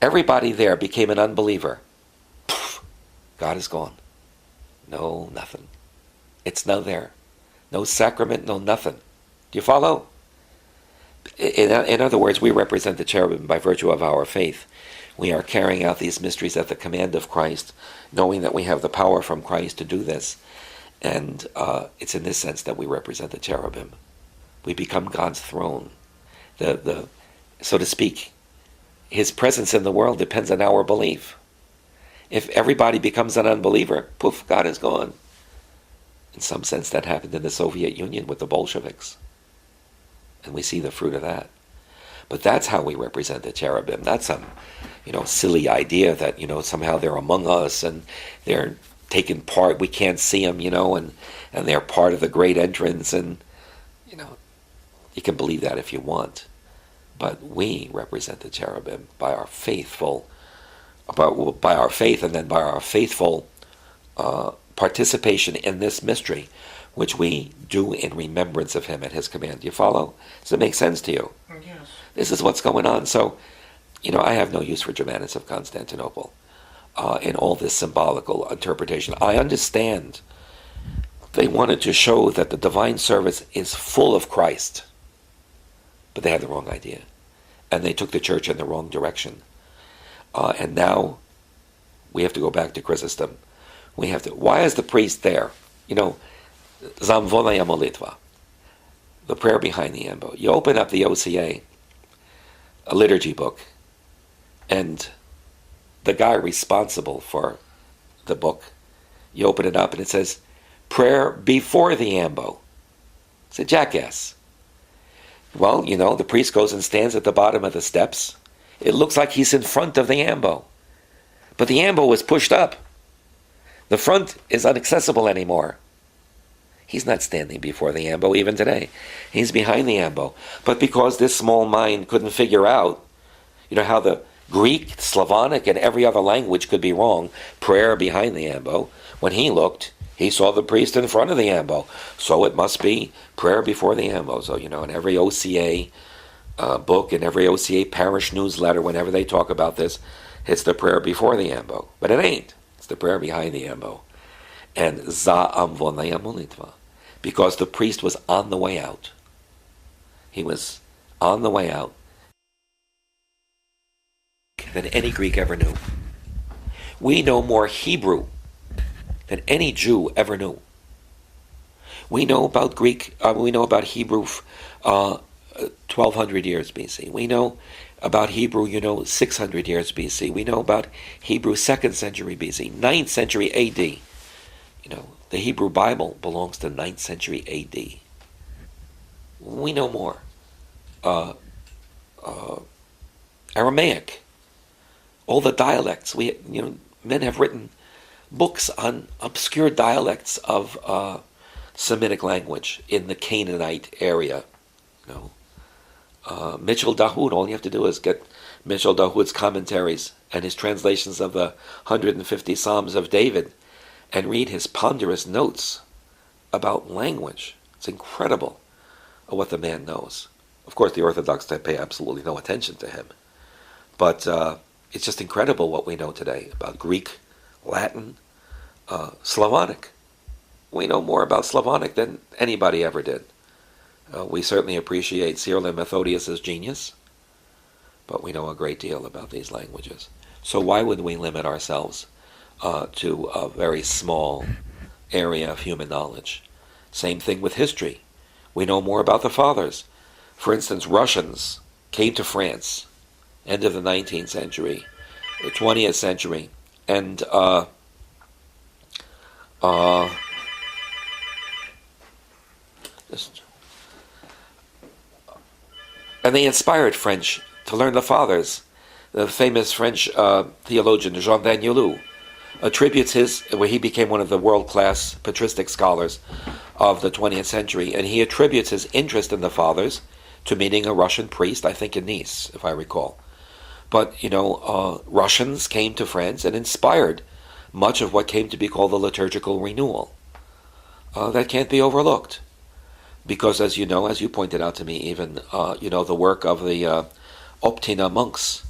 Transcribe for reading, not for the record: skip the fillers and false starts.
everybody there became an unbeliever. Poof, God is gone. No, nothing. It's no there. No sacrament, no nothing. Do you follow? In other words, we represent the cherubim by virtue of our faith. We are carrying out these mysteries at the command of Christ, knowing that we have the power from Christ to do this. And it's in this sense that we represent the cherubim. We become God's throne. So to speak, His presence in the world depends on our belief. If everybody becomes an unbeliever, poof, God is gone. In some sense, that happened in the Soviet Union with the Bolsheviks. And we see the fruit of that. But that's how we represent the cherubim. Not some, silly idea that, somehow they're among us and they're taking part. We can't see them, and they're part of the great entrance. And, you can believe that if you want. But we represent the cherubim by our faith and then by our faithful participation in this mystery, which we do in remembrance of Him at His command. Do you follow? Does it make sense to you? Yes. This is what's going on. So, I have no use for Germanus of Constantinople in all this symbolical interpretation. I understand they wanted to show that the divine service is full of Christ, but they had the wrong idea. And they took the church in the wrong direction. And now we have to go back to Chrysostom. Why is the priest there? Zamvolaya molitva, the prayer behind the ambo. You open up the OCA, a liturgy book, and the guy responsible for the book, you open it up and it says, prayer before the ambo. It's a jackass. Well, the priest goes and stands at the bottom of the steps. It looks like he's in front of the ambo. But the ambo was pushed up. The front is inaccessible anymore. He's not standing before the ambo even today. He's behind the ambo. But because this small mind couldn't figure out, how the Greek, Slavonic, and every other language could be wrong, prayer behind the ambo, when he looked, he saw the priest in front of the ambo. So it must be prayer before the ambo. So, in every OCA book, in every OCA parish newsletter, whenever they talk about this, it's the prayer before the ambo. But it ain't. It's the prayer behind the ambo. And za'am vonaya molitva. Because the priest was on the way out. He was on the way out than any Greek ever knew. We know more Hebrew than any Jew ever knew. We know about Hebrew 1200 years BC. We know about Hebrew, 600 years BC. We know about Hebrew 2nd century BC, 9th century AD. The Hebrew Bible belongs to 9th century AD. We know more. Aramaic, all the dialects. Men have written books on obscure dialects of Semitic language in the Canaanite area. Mitchell Dahoud, all you have to do is get Mitchell Dahoud's commentaries and his translations of the 150 Psalms of David and read his ponderous notes about language. It's incredible what the man knows. Of course, the Orthodox pay absolutely no attention to him. But it's just incredible what we know today about Greek, Latin, Slavonic. We know more about Slavonic than anybody ever did. We certainly appreciate Cyril and Methodius' genius, but we know a great deal about these languages. So why would we limit ourselves to a very small area of human knowledge? Same thing with history. We know more about the fathers. For instance, Russians came to France, end of the 19th century, the 20th century, and they inspired French to learn the fathers. The famous French theologian Jean Danielou attributes where he became one of the world-class patristic scholars of the 20th century, and he attributes his interest in the fathers to meeting a Russian priest, I think in Nice, if I recall. But, Russians came to France and inspired much of what came to be called the liturgical renewal. That can't be overlooked. Because, as you pointed out to me, even, the work of the Optina monks